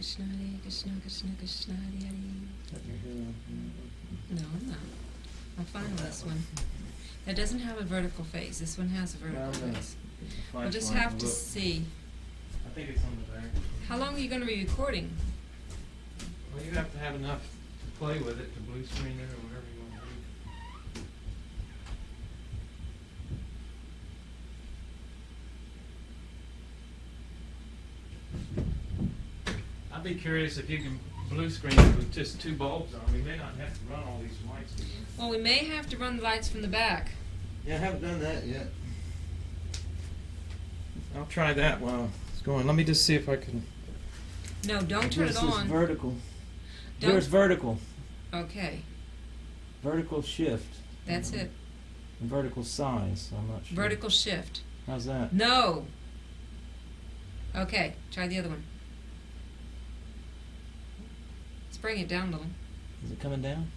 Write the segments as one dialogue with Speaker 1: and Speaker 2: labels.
Speaker 1: Krishna, Hare Krishna, Krishna Krishna, Hare Hare. No, I'm not. I'll find this one. That doesn't have a vertical face. This one has a vertical face. We'll just have to see.
Speaker 2: I think it's on the back.
Speaker 1: How long are you going to be recording?
Speaker 2: Well, you have to have enough to play with it, to blue screen it, or whatever you want to do. I'd be curious if you can blue screen it with just 2 bulbs on. We may not have to run all these lights together.
Speaker 1: Well, we may have to run the lights from the back.
Speaker 2: Yeah, I haven't done that yet. I'll try that while it's going. Let me just see if I can.
Speaker 1: No, don't turn it
Speaker 2: This
Speaker 1: on.
Speaker 2: is vertical.
Speaker 1: Don't-
Speaker 2: There's vertical.
Speaker 1: Okay,
Speaker 2: Vertical shift.
Speaker 1: that's it.
Speaker 2: And vertical size. I'm not sure.
Speaker 1: Vertical shift.
Speaker 2: How's that?
Speaker 1: No. Okay, try the other one. Let's bring it down a little.
Speaker 2: Is it coming down?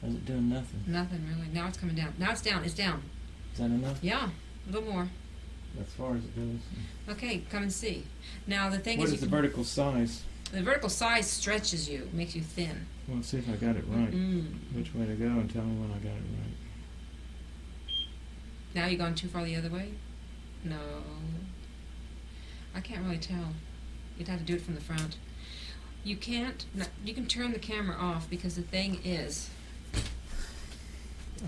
Speaker 2: Or is it doing nothing?
Speaker 1: Nothing really. Now it's coming down. Now it's down. It's down.
Speaker 2: Is that enough?
Speaker 1: Yeah, a little more.
Speaker 2: As far as it goes.
Speaker 1: Okay, come and see. Now the thing
Speaker 2: What
Speaker 1: is,
Speaker 2: is the vertical size?
Speaker 1: the vertical size stretches you, makes you thin.
Speaker 2: Well, let's see if I got it right.
Speaker 1: Mm.
Speaker 2: Which way to go and tell me when I got it right.
Speaker 1: Now you've gone too far the other way? No. I can't really tell. You'd have to do it from the front. You can't, you can turn the camera off because the thing is,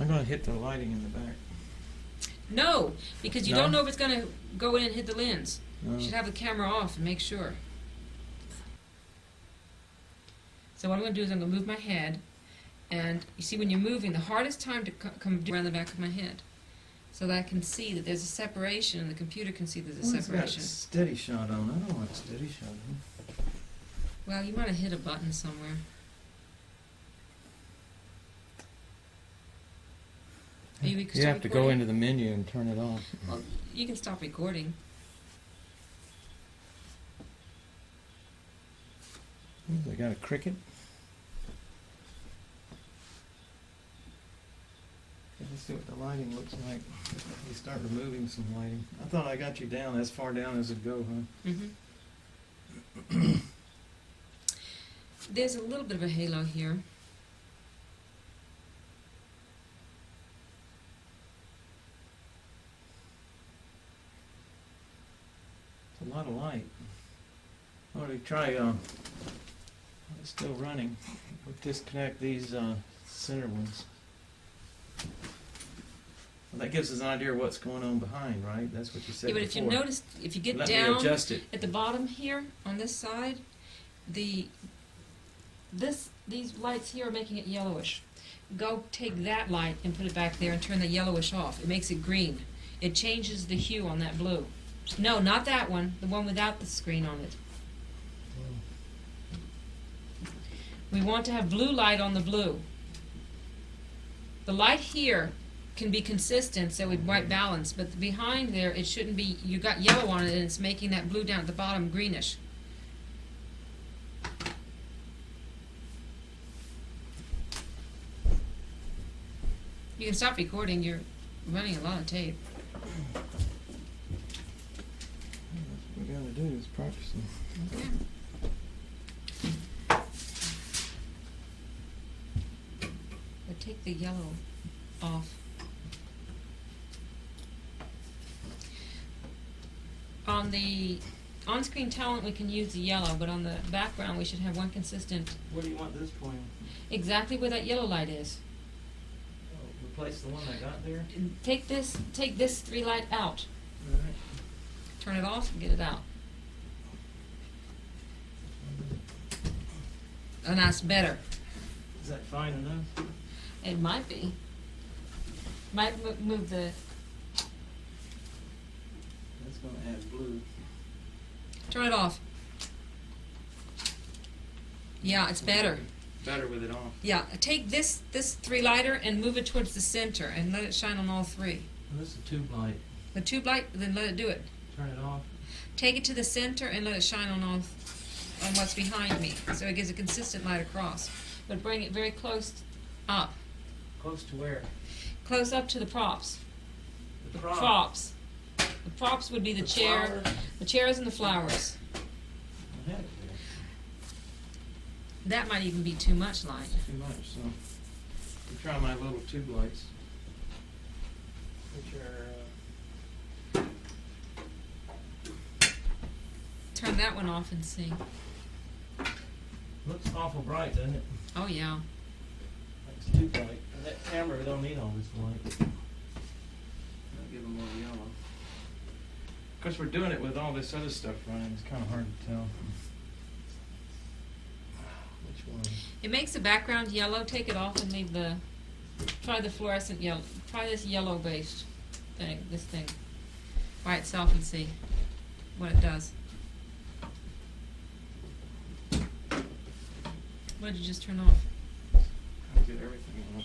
Speaker 2: I'm going to hit the lighting in the back.
Speaker 1: no, because you
Speaker 2: No?
Speaker 1: don't know if it's going to go in and hit the lens.
Speaker 2: No.
Speaker 1: You should have the camera off and make sure. So what I'm going to do is I'm going to move my head, and you see when you're moving, the hardest time to come around the back of my head, so that I can see that there's a separation, and the computer can see there's a
Speaker 2: Well, it's got
Speaker 1: separation.
Speaker 2: steady shot on. I don't want steady shot on.
Speaker 1: Well, you might have hit a button somewhere. Are you
Speaker 2: You have to go
Speaker 1: recording?
Speaker 2: into the menu and turn it off.
Speaker 1: Well, you can stop recording.
Speaker 2: They got a cricket. Let's see what the lighting looks like. You start removing some lighting. I thought I got you down as far down as it'd go, huh?
Speaker 1: Mm-hmm. There's a little bit of a halo here.
Speaker 2: It's a lot of light. Why don't we try, it's still running. We'll disconnect these center ones. Well, that gives us an idea of what's going on behind, right? That's what you said
Speaker 1: Yeah, but
Speaker 2: before.
Speaker 1: if you notice, if you get
Speaker 2: Let me
Speaker 1: down
Speaker 2: adjust it.
Speaker 1: at the bottom here on this side, these lights here are making it yellowish. Go take that light and put it back there and turn the yellowish off. It makes it green. It changes the hue on that blue. No, not that one. The one without the screen on it. We want to have blue light on the blue. The light here can be consistent, so it might balance, but behind there it shouldn't be. You got yellow on it, and it's making that blue down at the bottom greenish. You can stop recording. You're running a lot of tape.
Speaker 2: What we gotta do is practicing.
Speaker 1: Okay. But take the yellow off. On the on-screen talent, we can use the yellow, but on the background, we should have one consistent,
Speaker 2: Where do you want this pointing?
Speaker 1: exactly where that yellow light is.
Speaker 2: Replace the one I got there?
Speaker 1: And take this 3 light out.
Speaker 2: Alright.
Speaker 1: Turn it off and get it out. And that's better.
Speaker 2: Is that fine enough?
Speaker 1: It might be. Might move the.
Speaker 2: That's gonna add blue.
Speaker 1: Turn it off. Yeah, it's better.
Speaker 2: Better with it off.
Speaker 1: Yeah, take this 3 lighter and move it towards the center and let it shine on all 3.
Speaker 2: Well, this is a tube light.
Speaker 1: The tube light, then let it do it.
Speaker 2: Turn it off.
Speaker 1: Take it to the center and let it shine on what's behind me, so it gives a consistent light across. But bring it very close up.
Speaker 2: Close to where?
Speaker 1: Close up to the props.
Speaker 2: The
Speaker 1: Props. The props would be the chair,
Speaker 2: flowers.
Speaker 1: the chairs and the flowers.
Speaker 2: I had it there.
Speaker 1: That might even be too much light.
Speaker 2: Too much, so we try my little tube lights, which are
Speaker 1: Turn that one off and see.
Speaker 2: looks awful bright, doesn't it?
Speaker 1: Oh yeah.
Speaker 2: It's too bright. And that camera don't need all this light. I'll give them more yellow. Of course, we're doing it with all this other stuff running. It's kind of hard to tell which one.
Speaker 1: It makes the background yellow. Take it off and leave the. Try the fluorescent yellow. Try this yellow-based thing. This thing by itself and see what it does. What did you just turn off?
Speaker 2: I'll get everything on.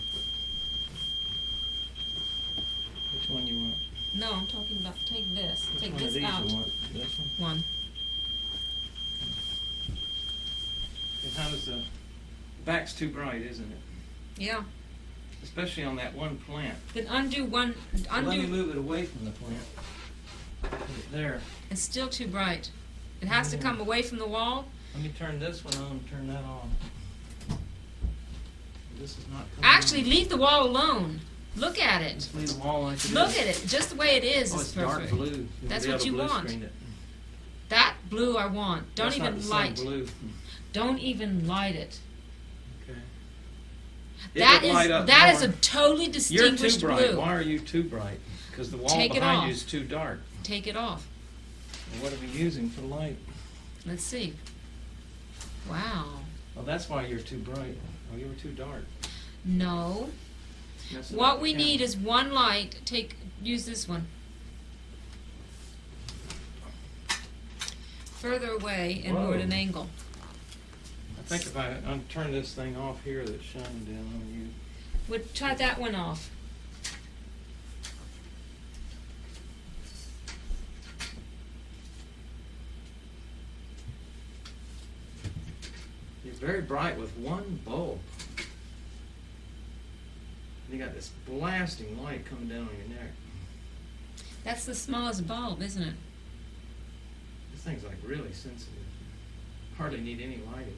Speaker 2: Which one you want?
Speaker 1: No, I'm talking about. Take this.
Speaker 2: Which
Speaker 1: Take
Speaker 2: one of
Speaker 1: this
Speaker 2: these
Speaker 1: out.
Speaker 2: you want? This one?
Speaker 1: One.
Speaker 2: And how does the back's too bright, isn't it?
Speaker 1: Yeah.
Speaker 2: Especially on that one plant.
Speaker 1: Then undo one.
Speaker 2: So let me
Speaker 1: Undo.
Speaker 2: move it away from the plant. Put it there.
Speaker 1: It's still too bright. It has to come away from the wall.
Speaker 2: Let me turn this one on and turn that off. This is not coming
Speaker 1: Actually,
Speaker 2: on.
Speaker 1: leave the wall alone. Look at it.
Speaker 2: Just leave them all like it is.
Speaker 1: Look at it. Just the way it is
Speaker 2: Oh,
Speaker 1: is
Speaker 2: it's
Speaker 1: perfect.
Speaker 2: dark blue.
Speaker 1: That's
Speaker 2: You'll
Speaker 1: what
Speaker 2: be
Speaker 1: you
Speaker 2: able to blue
Speaker 1: want.
Speaker 2: screen it.
Speaker 1: That blue I want. Don't
Speaker 2: That's not
Speaker 1: even
Speaker 2: the
Speaker 1: light.
Speaker 2: same blue.
Speaker 1: Don't even light it.
Speaker 2: Okay.
Speaker 1: That
Speaker 2: It would light
Speaker 1: is
Speaker 2: up
Speaker 1: that
Speaker 2: more.
Speaker 1: is a totally
Speaker 2: You're
Speaker 1: distinguished
Speaker 2: too bright.
Speaker 1: blue.
Speaker 2: Why are you too bright? Because the wall
Speaker 1: Take it
Speaker 2: behind
Speaker 1: off.
Speaker 2: you is too dark.
Speaker 1: Take it off.
Speaker 2: Well, what are we using for light?
Speaker 1: Let's see. Wow.
Speaker 2: Well, that's why you're too bright. Oh, you were too dark.
Speaker 1: No.
Speaker 2: Messing
Speaker 1: What
Speaker 2: up
Speaker 1: we
Speaker 2: the
Speaker 1: need
Speaker 2: camera.
Speaker 1: is one light. Use this one. Further away and more at an
Speaker 2: Whoa.
Speaker 1: angle.
Speaker 2: I think if I turn this thing off here that's shining down on you.
Speaker 1: Would try that one off.
Speaker 2: You're very bright with one bulb. You got this blasting light coming down on your neck.
Speaker 1: That's the smallest bulb, isn't it?
Speaker 2: This thing's like really sensitive. Hardly need any lighting.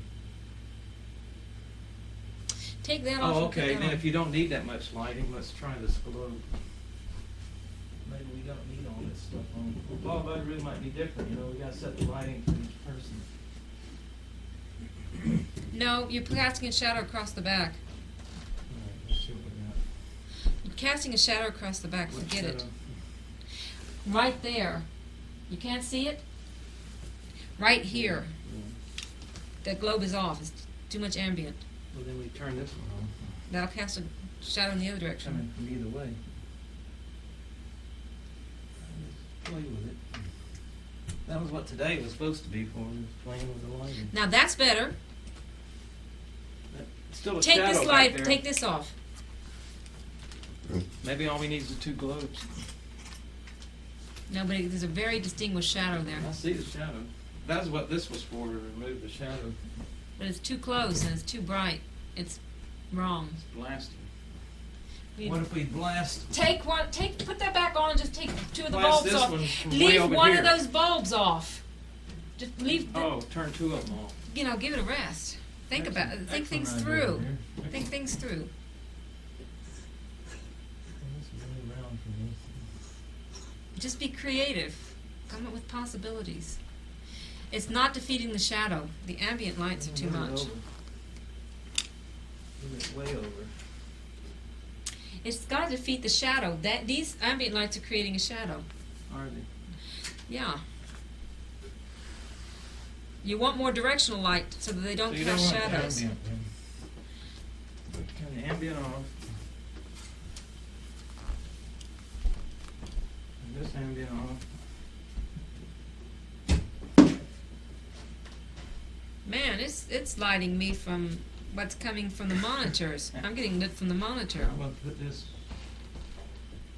Speaker 1: Take that off.
Speaker 2: Oh,
Speaker 1: and put
Speaker 2: okay.
Speaker 1: that
Speaker 2: Then
Speaker 1: on.
Speaker 2: if you don't need that much lighting, let's try this globe. Maybe we don't need all this stuff on. Well, bulb room might be different. You know, we got to set the lighting for each person.
Speaker 1: No, you're casting a shadow across the back.
Speaker 2: All right, let's see what we got.
Speaker 1: You're casting a shadow across the back.
Speaker 2: What
Speaker 1: Forget it.
Speaker 2: shadow?
Speaker 1: Right there. You can't see it? Right here.
Speaker 2: Yeah.
Speaker 1: That globe is off. It's too much ambient.
Speaker 2: Well, then we turn this one on.
Speaker 1: That'll cast a shadow in the other direction.
Speaker 2: Coming from either way. Let's play with it. That was what today was supposed to be for. Was playing with the lighting.
Speaker 1: Now that's better.
Speaker 2: Still a
Speaker 1: Take
Speaker 2: shadow
Speaker 1: this
Speaker 2: back
Speaker 1: light.
Speaker 2: there.
Speaker 1: Take this off.
Speaker 2: Maybe all we need is the two globes.
Speaker 1: No, but there's a very distinguished shadow there.
Speaker 2: I see the shadow. That's what this was for, to remove the shadow.
Speaker 1: But it's too close and it's too bright. It's wrong.
Speaker 2: It's blasting.
Speaker 1: We-
Speaker 2: What if we blast
Speaker 1: Put that back on and just take two of the
Speaker 2: blast
Speaker 1: bulbs
Speaker 2: this
Speaker 1: off.
Speaker 2: one from way
Speaker 1: Leave
Speaker 2: over
Speaker 1: one
Speaker 2: here?
Speaker 1: of those bulbs off. Just leave,
Speaker 2: Oh, turn two of them off.
Speaker 1: give it a rest. Think
Speaker 2: That's
Speaker 1: about
Speaker 2: an
Speaker 1: it. Think
Speaker 2: excellent
Speaker 1: things
Speaker 2: idea
Speaker 1: through.
Speaker 2: here.
Speaker 1: Think things through.
Speaker 2: This is really round for me.
Speaker 1: Just be creative. Come up with possibilities. It's not defeating the shadow. The ambient lights are too
Speaker 2: Move it
Speaker 1: much.
Speaker 2: over. Move it way over.
Speaker 1: It's got to defeat the shadow. These ambient lights are creating a shadow.
Speaker 2: Are they?
Speaker 1: Yeah. You want more directional light so that they don't
Speaker 2: So you
Speaker 1: cast
Speaker 2: don't want
Speaker 1: shadows.
Speaker 2: ambient, then. Turn the ambient off. And this ambient off.
Speaker 1: Man, it's lighting me from what's coming from the monitors. I'm getting lit from the monitor.
Speaker 2: I'm going to put this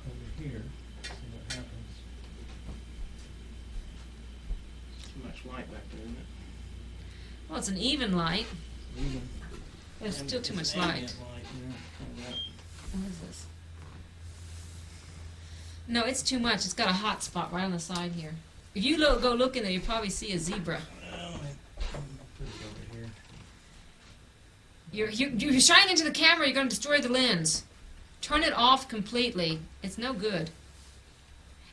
Speaker 2: over here. See what happens. Too much light back there, isn't it?
Speaker 1: Well, it's an even light.
Speaker 2: Even.
Speaker 1: But it's still too much
Speaker 2: It's
Speaker 1: light.
Speaker 2: ambient light, yeah. Turn that.
Speaker 1: What is this? No, it's too much. It's got a hot spot right on the side here. If you go look in there, you'll probably see a zebra.
Speaker 2: Well, I'll put it over here.
Speaker 1: You're shining into the camera, you're going to destroy the lens. Turn it off completely. It's no good.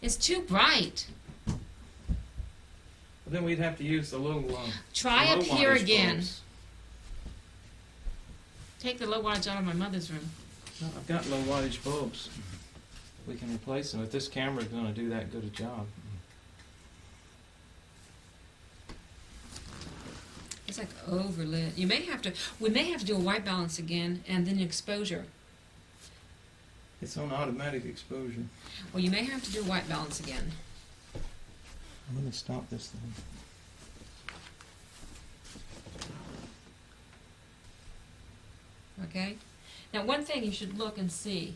Speaker 1: It's too bright.
Speaker 2: But then we'd have to use the little.
Speaker 1: Try
Speaker 2: low
Speaker 1: up here
Speaker 2: wattage
Speaker 1: again.
Speaker 2: bulbs.
Speaker 1: Take the low wattage out of my mother's room.
Speaker 2: No, I've got low wattage bulbs. We can replace them if this camera is going to do that good a job.
Speaker 1: It's like overlit. We may have to do a white balance again and then exposure.
Speaker 2: It's on automatic exposure.
Speaker 1: Well, you may have to do a white balance again.
Speaker 2: I'm going to stop this thing.
Speaker 1: Okay? Now, one thing you should look and see.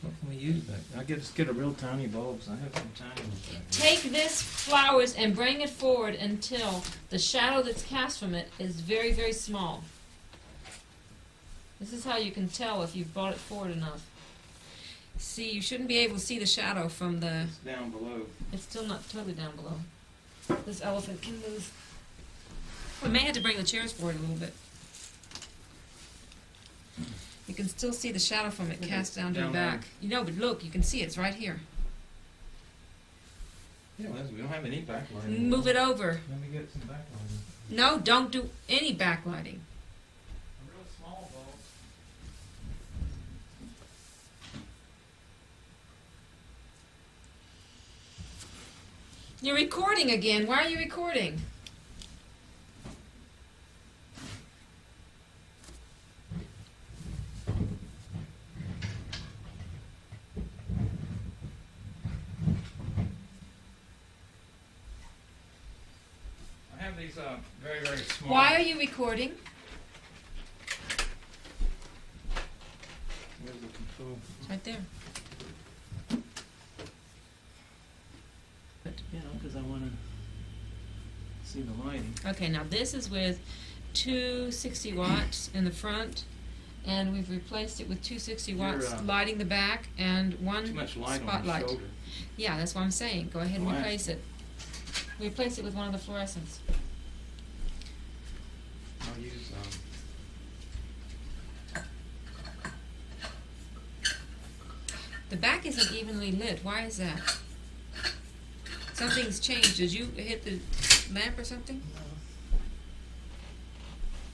Speaker 2: What can we use back? I just get a real tiny bulbs. I have some tiny ones back there.
Speaker 1: Take this flowers and bring it forward until the shadow that's cast from it is very, very small. This is how you can tell if you've brought it forward enough. See, you shouldn't be able to see the shadow from the...
Speaker 2: It's down below.
Speaker 1: It's still not totally down below. This elephant can move. We may have to bring the chairs forward a little bit. You can still see the shadow from it cast down to the back. You know, but look, you can see it's right here.
Speaker 2: Yeah, well, we don't have any backlighting.
Speaker 1: Move it over.
Speaker 2: Let me get some backlighting.
Speaker 1: No, don't do any backlighting.
Speaker 2: A real small bulb.
Speaker 1: You're recording again. Why are you recording?
Speaker 2: I have these very, very small.
Speaker 1: Why are you recording?
Speaker 2: Where's the control?
Speaker 1: It's right there.
Speaker 2: You know, because I want to see the lighting.
Speaker 1: Okay, now this is with 260 watts in the front, and we've replaced it with 260 watts lighting the back and one
Speaker 2: Too much light
Speaker 1: spotlight.
Speaker 2: on the shoulder.
Speaker 1: Yeah, that's what I'm saying. Go ahead and
Speaker 2: Why?
Speaker 1: replace it. Replace it with one of the fluorescents.
Speaker 2: I'll use
Speaker 1: The back isn't evenly lit. Why is that? Something's changed. Did you hit the lamp or something?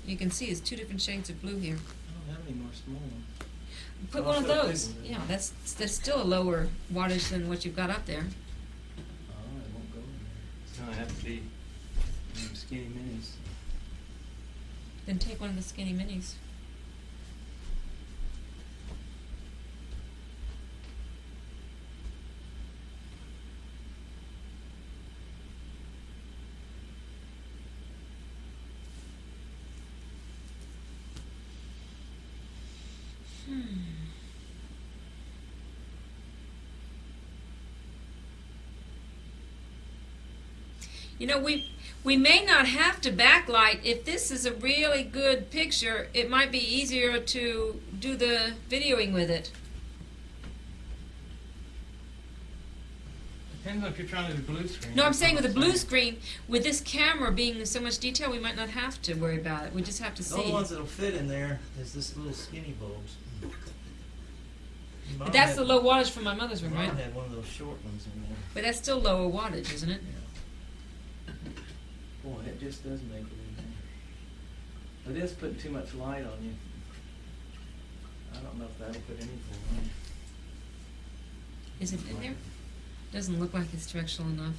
Speaker 1: You can see it's two different shades of blue here.
Speaker 2: I don't have any more small ones.
Speaker 1: Put
Speaker 2: I'll
Speaker 1: one of
Speaker 2: put a big
Speaker 1: those.
Speaker 2: one in.
Speaker 1: Yeah, that's still a lower wattage than what you've got up there.
Speaker 2: Oh, it won't go in there. It's going to have to be skinny minis.
Speaker 1: Then take one of the skinny minis. You know, we may not have to backlight. If this is a really good picture, it might be easier to do the videoing with it.
Speaker 2: Depends on if you're trying to do blue screen.
Speaker 1: No, I'm saying with a blue screen, with this camera being in so much detail, we might not have to worry about it. We just have to
Speaker 3: The only
Speaker 1: see.
Speaker 3: ones that'll fit in there is this little skinny bulbs.
Speaker 1: But that's the low wattage from my mother's room,
Speaker 3: Mom
Speaker 1: right?
Speaker 3: had one of those short ones in there.
Speaker 1: But that's still lower wattage, isn't it?
Speaker 3: Yeah.
Speaker 2: Boy, it just does make it in there. It is putting too much light on you. I don't know if that'll put anything on.
Speaker 1: Is it in there? Doesn't look like it's directional enough.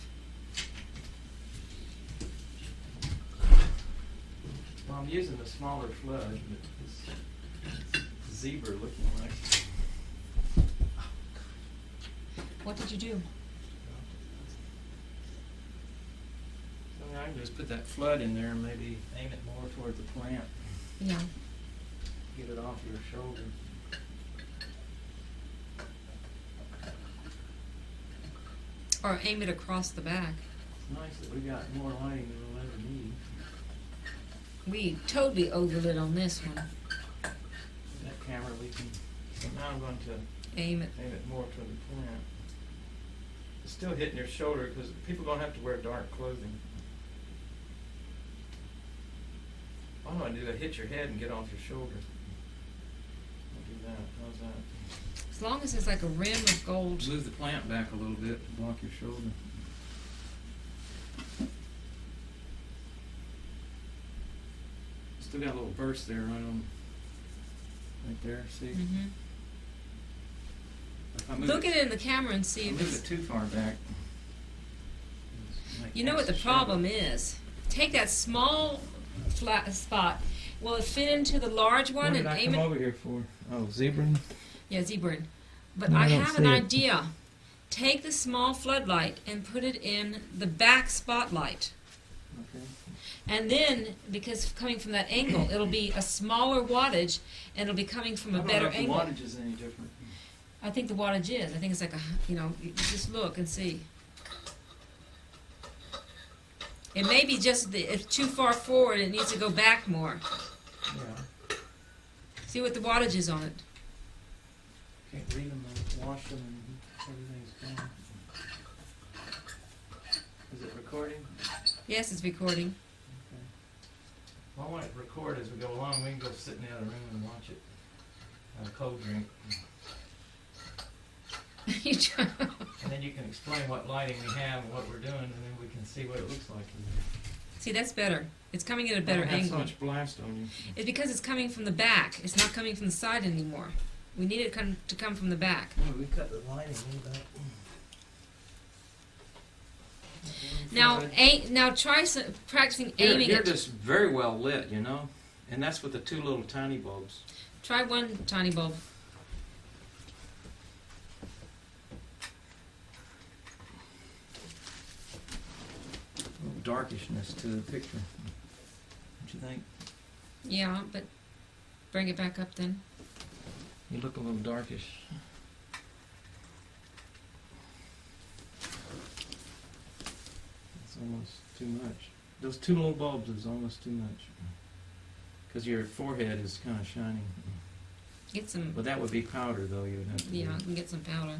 Speaker 2: Well, I'm using the smaller flood, but it's zebra looking like.
Speaker 1: What did you do?
Speaker 2: So I can just put that flood in there and maybe aim it more toward the plant.
Speaker 1: Yeah.
Speaker 2: Get it off your shoulder.
Speaker 1: Or aim it across the back.
Speaker 2: It's nice that we got more lighting than we'll ever need.
Speaker 1: We totally overlit on this one.
Speaker 2: That camera we can. So now I'm going to
Speaker 1: Aim it.
Speaker 2: aim it more toward the plant. It's still hitting your shoulder because people don't have to wear dark clothing. Oh, All I want to do is hit your head and get off your shoulder. I'll do that. How's that?
Speaker 1: As long as it's like a rim of gold.
Speaker 2: Move the plant back a little bit to block your shoulder. Still got a little burst there right there, see?
Speaker 1: Mm-hmm.
Speaker 2: If I move
Speaker 1: Look at it in the camera and see
Speaker 2: if I
Speaker 1: if
Speaker 2: move
Speaker 1: it's...
Speaker 2: it too far back.
Speaker 1: You know what the problem is? Take that small flat spot. Will it fit into the large one
Speaker 2: What did
Speaker 1: and
Speaker 2: I
Speaker 1: aim
Speaker 2: come
Speaker 1: it?
Speaker 2: over here for? Oh, zebra?
Speaker 1: Yeah, zebra. But
Speaker 2: No,
Speaker 1: I
Speaker 2: I don't
Speaker 1: have an
Speaker 2: see it.
Speaker 1: idea. Take the small floodlight and put it in the back spotlight.
Speaker 2: Okay.
Speaker 1: And then, because coming from that angle, it'll be a smaller wattage, and it'll be coming from a better
Speaker 2: I don't
Speaker 1: angle.
Speaker 2: know if the wattage is any different.
Speaker 1: I think the wattage is. I think it's like you just look and see. It may be just it's too far forward. It needs to go back more.
Speaker 2: Yeah.
Speaker 1: See what the wattage is on it.
Speaker 2: Can't read them and wash them and everything's gone. Is it recording?
Speaker 1: Yes, it's recording.
Speaker 2: Okay. Well, I want it to record as we go along. We can go sit in the other room and watch it. Have a cold drink.
Speaker 1: You try-
Speaker 2: And then you can explain what lighting we have and what we're doing, and then we can see what it looks like.
Speaker 1: See, that's better. It's coming at a better
Speaker 2: Don't have
Speaker 1: angle.
Speaker 2: so much blast on you.
Speaker 1: It's because it's coming from the back. It's not coming from the side anymore. We need it to come from the back.
Speaker 3: Oh, we cut the lighting a little bit.
Speaker 1: Now try practicing
Speaker 2: You're
Speaker 1: aiming it.
Speaker 2: just very well lit, you know? And that's with the two little tiny bulbs.
Speaker 1: Try one tiny bulb.
Speaker 2: A little darkishness to the picture. Don't you think?
Speaker 1: Yeah, but bring it back up then.
Speaker 2: You look a little darkish. It's almost too much. Those two little bulbs is almost too much. Because your forehead is kind of shining.
Speaker 1: Get some.
Speaker 2: But that would be powder, though. You would have to.
Speaker 1: Yeah,
Speaker 2: do.
Speaker 1: I can get some powder.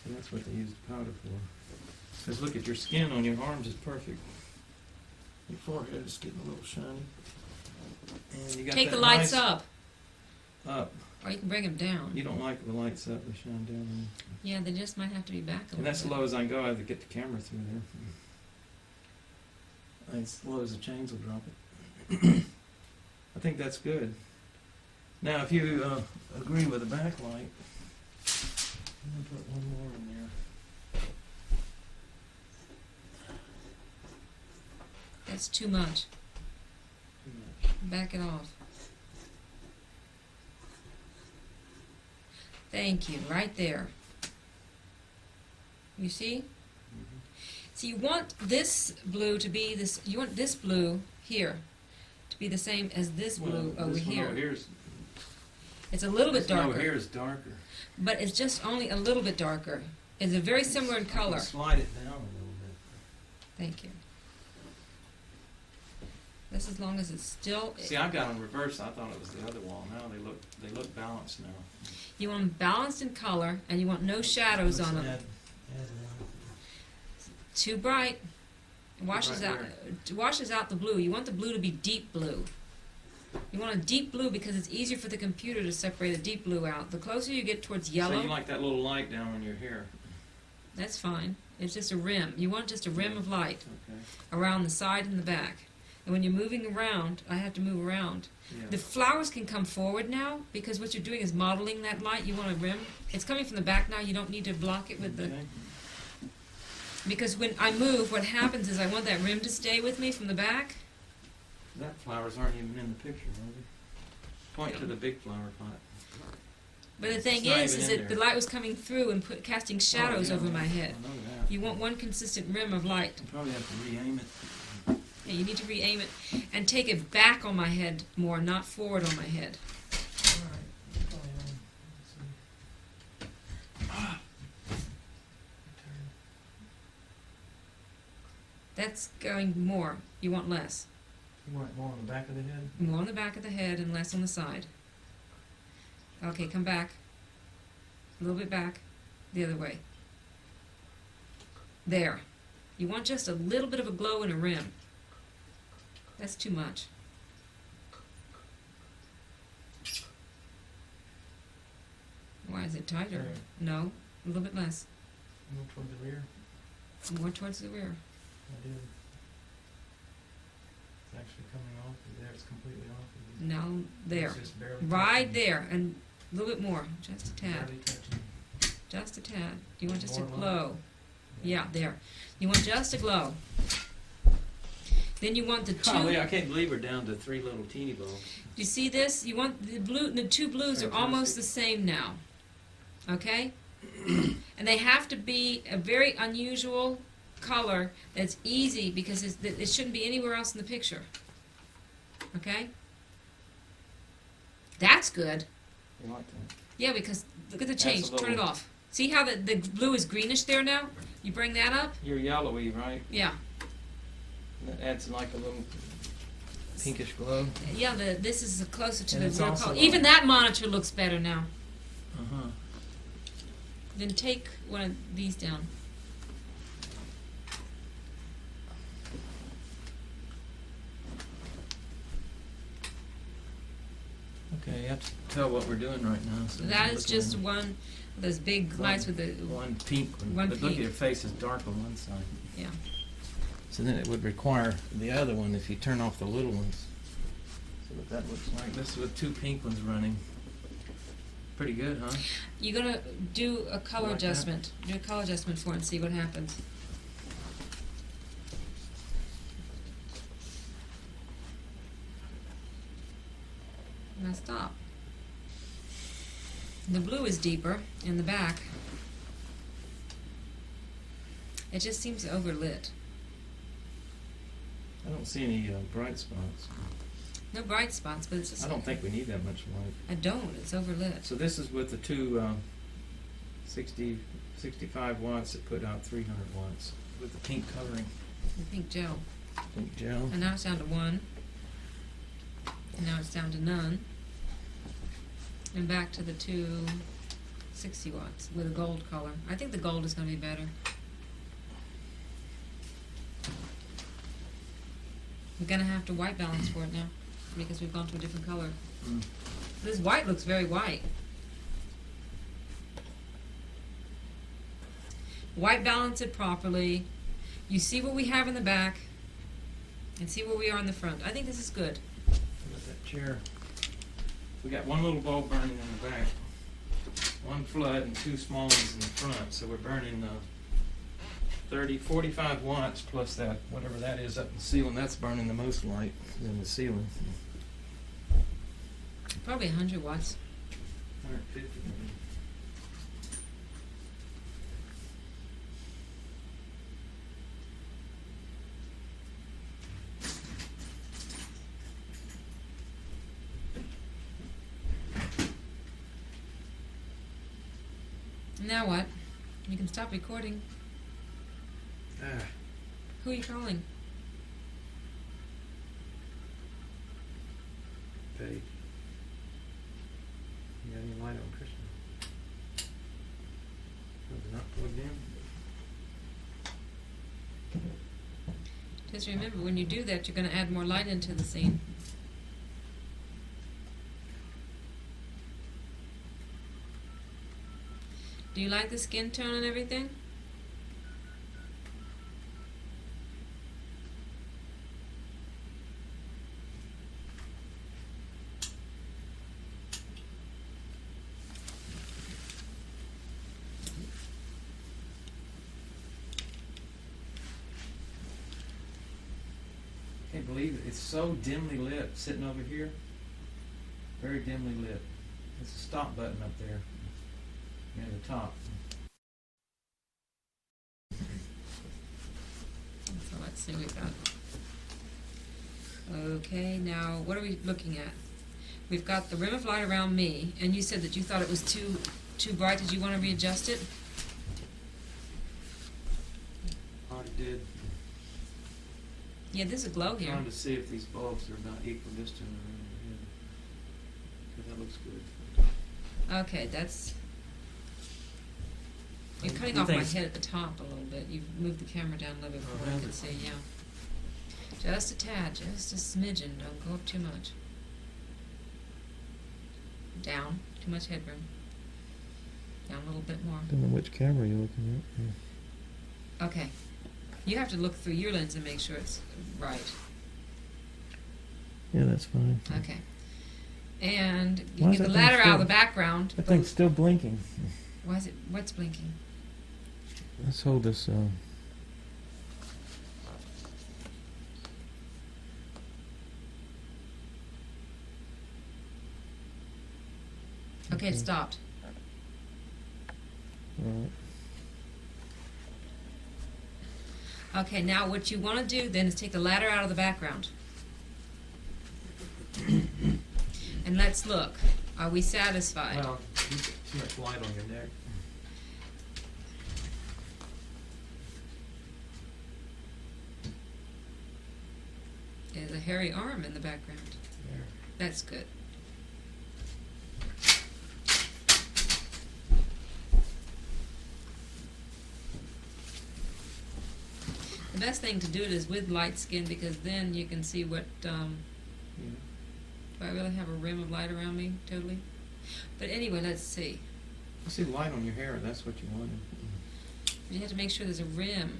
Speaker 2: That's what they use the powder for. Because look at your skin on your arms is perfect. Your forehead is getting a little shiny. And you got
Speaker 1: Take
Speaker 2: that
Speaker 1: the lights
Speaker 2: nice
Speaker 1: up,
Speaker 2: up.
Speaker 1: or you can bring them down.
Speaker 2: You don't like the lights up, they shine down on you.
Speaker 1: Yeah, they just might have to be back a
Speaker 2: And
Speaker 1: little
Speaker 2: that's as
Speaker 1: bit.
Speaker 2: low as I can go. I have to get the camera through there. As low as the chains will drop it. I think that's good. Now, if you agree with the backlight, I'm going to put one more in there.
Speaker 1: That's too much.
Speaker 2: Too much.
Speaker 1: Back it off. Thank you, right there. You see?
Speaker 2: Mhm.
Speaker 1: So you want this blue to be this. You want this blue here to be the same as this blue
Speaker 2: Well,
Speaker 1: over
Speaker 2: this one
Speaker 1: here.
Speaker 2: over here is,
Speaker 1: It's a little bit
Speaker 2: this one
Speaker 1: darker,
Speaker 2: over here is darker.
Speaker 1: but it's just only a little bit darker. It's a very similar in color.
Speaker 2: Slide it down a little bit.
Speaker 1: Thank you. Just as long as it's still.
Speaker 2: See, I've got them reversed. I thought it was the other wall. Now they look balanced now.
Speaker 1: You want them balanced in color, and you want no shadows on them.
Speaker 3: Add
Speaker 1: Too bright. It washes
Speaker 2: Right
Speaker 1: out. It washes out the blue. You want the blue to be deep blue. You want a deep blue because it's easier for the computer to separate a deep blue out. The closer you get towards
Speaker 2: So
Speaker 1: yellow,
Speaker 2: you like that little light down on your hair.
Speaker 1: that's fine. It's just a rim. You want just a rim of light
Speaker 2: Okay.
Speaker 1: around the side and the back. And when you're moving around, I have to move around.
Speaker 2: Yeah.
Speaker 1: The flowers can come forward now because what you're doing is modeling that light. You want a rim. It's coming from the back now. You don't need to block it with the...
Speaker 2: Okay.
Speaker 1: Because when I move, what happens is I want that rim to stay with me from the back.
Speaker 2: That flowers aren't even in the picture, are they? Point to the big flower pot.
Speaker 1: But the thing
Speaker 2: It's not
Speaker 1: is
Speaker 2: even in
Speaker 1: that
Speaker 2: there.
Speaker 1: the light was coming through and casting shadows
Speaker 2: Oh, yeah,
Speaker 1: over my head.
Speaker 2: I know that.
Speaker 1: You want one consistent rim of light.
Speaker 2: You probably have to re-aim it.
Speaker 1: Yeah, you need to re-aim it and take it back on my head more, not forward on my head. That's going more. You want less.
Speaker 2: You want it more on the back of the head?
Speaker 1: More on the back of the head and less on the side. Okay, come back. A little bit back. The other way. There. You want just a little bit of a glow and a rim. That's too much. Why is it tighter?
Speaker 2: There.
Speaker 1: No, a little bit less.
Speaker 2: More toward the rear.
Speaker 1: More towards the rear.
Speaker 2: I did. It's actually coming off. There, it's completely off.
Speaker 1: No, there.
Speaker 2: It's just barely
Speaker 1: Right
Speaker 2: touching.
Speaker 1: there, and a little bit more, just a tad.
Speaker 2: Barely touching.
Speaker 1: Just a tad. You want just a
Speaker 2: More light.
Speaker 1: glow. Yeah, there. You want just a glow. Then you want the two.
Speaker 2: Golly, I can't believe we're down to 3 little teeny bulbs.
Speaker 1: Do you see this? You want the blue. The two blues are almost the same now. Okay? And they have to be a very unusual color that's easy because it shouldn't be anywhere else in the picture. Okay? That's good.
Speaker 2: You like that?
Speaker 1: Yeah, because look at the
Speaker 2: That's
Speaker 1: change.
Speaker 2: a little-
Speaker 1: Turn it off. See how the blue is greenish there now? You bring that up?
Speaker 2: You're yellowy, right?
Speaker 1: Yeah.
Speaker 2: That adds like a little pinkish glow.
Speaker 1: Yeah, this is closer to
Speaker 2: And
Speaker 1: the
Speaker 2: it's
Speaker 1: real
Speaker 2: also
Speaker 1: color.
Speaker 2: like-
Speaker 1: Even that monitor looks better now.
Speaker 2: Uh-huh.
Speaker 1: Then take one of these down.
Speaker 2: Okay, you have to tell what we're doing right now. So
Speaker 1: That
Speaker 2: we're
Speaker 1: is
Speaker 2: looking
Speaker 1: just
Speaker 2: at
Speaker 1: one of those big lights with the...
Speaker 2: one pink one.
Speaker 1: One
Speaker 2: But look,
Speaker 1: pink.
Speaker 2: your face is dark on one side.
Speaker 1: Yeah.
Speaker 2: So then it would require the other one if you turn off the little ones. So what that looks like. This is with 2 pink ones running. Pretty good, huh?
Speaker 1: You're going to do a color
Speaker 2: Like that?
Speaker 1: adjustment. Do a color adjustment for it and see what happens. Now stop. The blue is deeper in the back. It just seems overlit.
Speaker 2: I don't see any bright spots.
Speaker 1: No bright spots, but it's just...
Speaker 2: I don't think we need that much light.
Speaker 1: I don't. It's overlit.
Speaker 2: So this is with the two 65 watts that put out 300 watts with the pink coloring.
Speaker 1: The pink gel.
Speaker 2: Pink gel.
Speaker 1: And now it's down to 1. And now it's down to none. And back to the 260 watts with a gold color. I think the gold is going to be better. We're going to have to white balance for it now because we've gone to a different color.
Speaker 2: Mm.
Speaker 1: This white looks very white. White balance it properly. You see what we have in the back and see where we are in the front. I think this is good.
Speaker 2: Look at that chair. We got one little bulb burning in the back, one flood, and 2 small ones in the front. So we're burning 45 watts plus that, whatever that is up in the ceiling. That's burning the most light in the ceiling.
Speaker 1: Probably 100 watts.
Speaker 2: 150 maybe.
Speaker 1: Now what? You can stop recording.
Speaker 2: Ah,
Speaker 1: Who are you calling?
Speaker 2: Paige. You got any light on Krishna? Was it not plugged in?
Speaker 1: Just remember, when you do that, you're going to add more light into the scene. Do you like the skin tone and everything?
Speaker 2: I can't believe it. It's so dimly lit sitting over here. Very dimly lit. There's a stop button up there near the top.
Speaker 1: So let's see what we've got. Okay, now what are we looking at? We've got the rim of light around me, and you said that you thought it was too bright. Did you want to readjust it?
Speaker 2: Already did.
Speaker 1: Yeah, there's a glow here.
Speaker 2: Trying to see if these bulbs are about equidistant around the head. Okay, that looks good.
Speaker 1: Okay, that's... You're cutting
Speaker 2: You
Speaker 1: off my
Speaker 2: think-
Speaker 1: head at the top a little bit. You've moved the camera down a little bit
Speaker 2: Oh,
Speaker 1: before I
Speaker 2: has
Speaker 1: could
Speaker 2: it?
Speaker 1: see, yeah. Just a tad, just a smidgen. Don't go up too much. Down. Too much headroom. Down a little bit more.
Speaker 2: Don't know which camera you're looking at.
Speaker 1: Okay. You have to look through your lens and make sure it's right.
Speaker 2: Yeah, that's fine.
Speaker 1: Okay. And you
Speaker 2: Why
Speaker 1: get
Speaker 2: is
Speaker 1: the
Speaker 2: that thing
Speaker 1: ladder out of
Speaker 2: still-
Speaker 1: the background.
Speaker 2: That thing's still blinking.
Speaker 1: Why is it? What's blinking?
Speaker 2: Let's hold this.
Speaker 1: Okay, it stopped.
Speaker 2: Right.
Speaker 1: Okay, now what you want to do then is take the ladder out of the background. And let's look. Are we satisfied?
Speaker 2: Well, you get too much light on your neck.
Speaker 1: There's a hairy arm in the background.
Speaker 2: There.
Speaker 1: That's good. The best thing to do it is with light skin, because then you can see what,
Speaker 2: Yeah.
Speaker 1: do I really have a rim of light around me? Totally. But anyway, let's see.
Speaker 2: I see light on your hair. That's what you wanted.
Speaker 1: You have to make sure there's a rim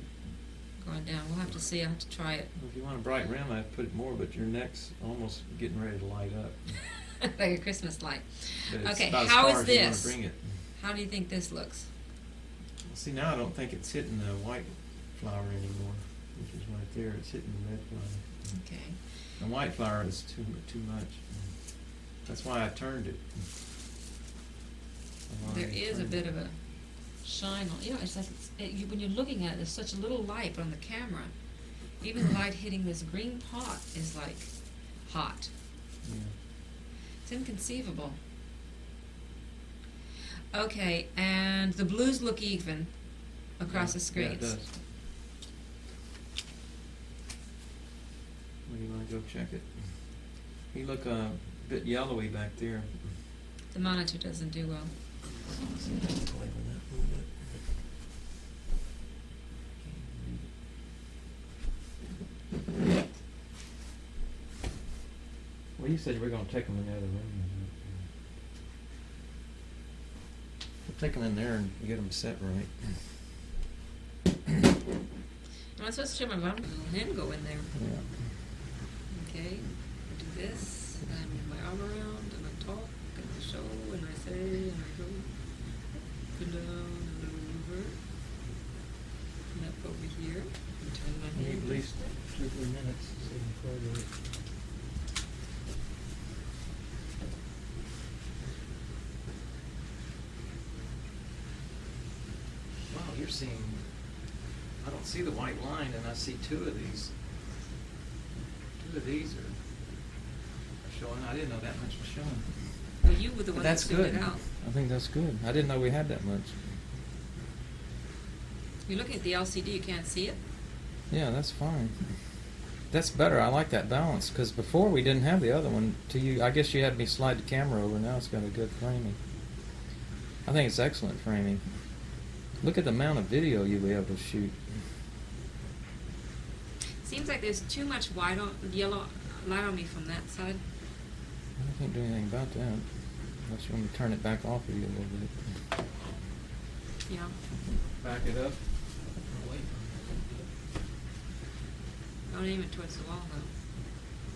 Speaker 1: going down. We'll have to see. I'll have to try it.
Speaker 2: Well, if you want a bright rim, I'd put it more, but your neck's almost getting ready to light up.
Speaker 1: Like a Christmas light.
Speaker 2: But it's
Speaker 1: Okay,
Speaker 2: about as
Speaker 1: how
Speaker 2: far
Speaker 1: is
Speaker 2: as you wanna
Speaker 1: this?
Speaker 2: bring it.
Speaker 1: How do you think this looks?
Speaker 2: Well, see, now I don't think it's hitting the white flower anymore, which is right there. It's hitting the red flower.
Speaker 1: Okay.
Speaker 2: The white flower is too much. That's why I turned it.
Speaker 1: There is a bit of a shine on. You know, it's like when you're looking at it, there's such a little light, but on the camera, even the light hitting this green pot is like hot.
Speaker 2: Yeah.
Speaker 1: It's inconceivable. Okay, and the blues look even across the screens.
Speaker 2: Yeah, it does. Well, you want to go check it? You look a bit yellowy back there.
Speaker 1: The monitor doesn't do well.
Speaker 3: See if I can play with that a little bit.
Speaker 2: Well, you said you were going to take them in the other room. We'll take them in there and get them set right.
Speaker 1: I'm supposed to show my bottom hand go in there.
Speaker 2: Yeah.
Speaker 1: Okay, I do this, and I move my arm around, and I talk, and I show, and I say, and I go up and down and over, and up over here, and turn my
Speaker 2: You need
Speaker 1: hand.
Speaker 2: at least
Speaker 3: 2 or 3 minutes to see the photo.
Speaker 2: Wow, you're seeing. I don't see the white line, and I see 2 of these. 2 of these are showing. I didn't know that much was showing.
Speaker 1: Well, you were the one that
Speaker 2: That's
Speaker 1: figured
Speaker 2: good.
Speaker 1: it out.
Speaker 2: I think that's good. I didn't know we had that much.
Speaker 1: You're looking at the LCD, you can't see it?
Speaker 2: Yeah, that's fine. That's better. I like that balance, because before we didn't have the other one. I guess you had me slide the camera over. Now it's got a good framing. I think it's excellent framing. Look at the amount of video you'll be able to shoot.
Speaker 1: Seems like there's too much yellow light on me from that side.
Speaker 2: I can't do anything about that. Unless you want me to turn it back off of you a little bit.
Speaker 1: Yeah.
Speaker 2: Back it up.
Speaker 1: Don't aim it towards the wall, though.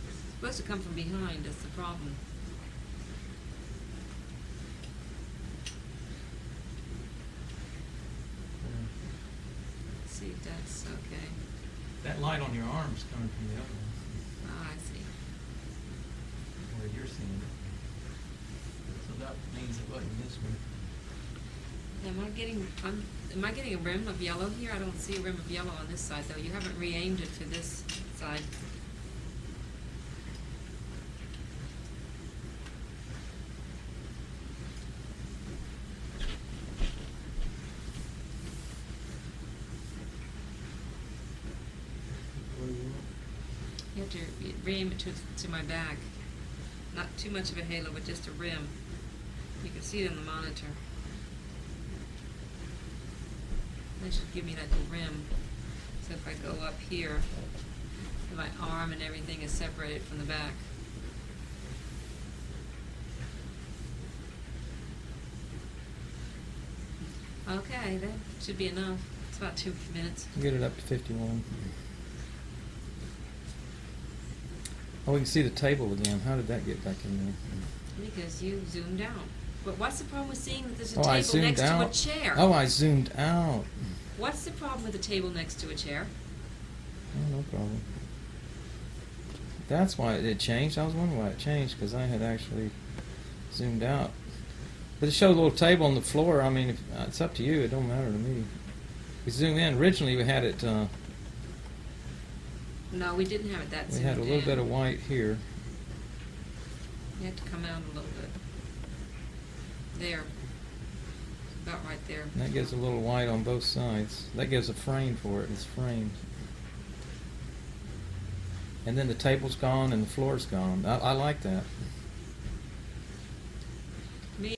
Speaker 1: It's supposed to come from behind, that's the problem. Let's see if that's okay.
Speaker 2: That light on your arm is coming from the other one,
Speaker 1: Ah, I see.
Speaker 2: where you're seeing it. So that means it wasn't this one.
Speaker 1: Am I getting a rim of yellow here? I don't see a rim of yellow on this side, though. You haven't re-aimed it for this side. You have to re-aim it to my back. Not too much of a halo, but just a rim. You can see it on the monitor. That should give me like a rim. So if I go up here, my arm and everything is separated from the back. Okay, that should be enough. It's about 2 minutes.
Speaker 2: Get it up to 51. Oh, we can see the table again. How did that get back in there?
Speaker 1: Because you zoomed out. But what's the problem with seeing that there's a
Speaker 2: Oh, I
Speaker 1: table
Speaker 2: zoomed
Speaker 1: next
Speaker 2: out.
Speaker 1: to a chair?
Speaker 2: Oh, I zoomed out.
Speaker 1: What's the problem with a table next to a chair?
Speaker 2: Oh, no problem. That's why it changed. I was wondering why it changed, because I had actually zoomed out. But it showed a little table on the floor. I mean, it's up to you. It don't matter to me. We zoom in. Originally, we had it.
Speaker 1: No, we didn't have it that
Speaker 2: We
Speaker 1: zoomed
Speaker 2: had a little
Speaker 1: in.
Speaker 2: bit of white here.
Speaker 1: You have to come out a little bit. There. About right there.
Speaker 2: And that gives a little white on both sides. That gives a frame for it. It's framed. And then the table's gone and the floor's gone. I like that.
Speaker 1: Me.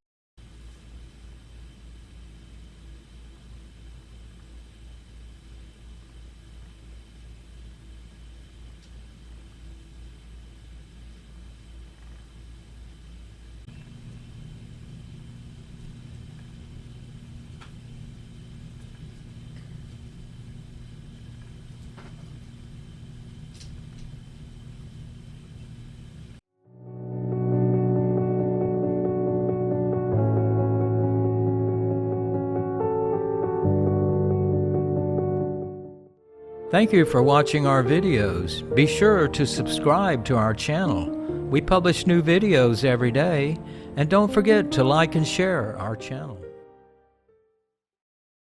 Speaker 4: Thank you for watching our videos. Be sure to subscribe to our channel. We publish new videos every day, and don't forget to like and share our channel.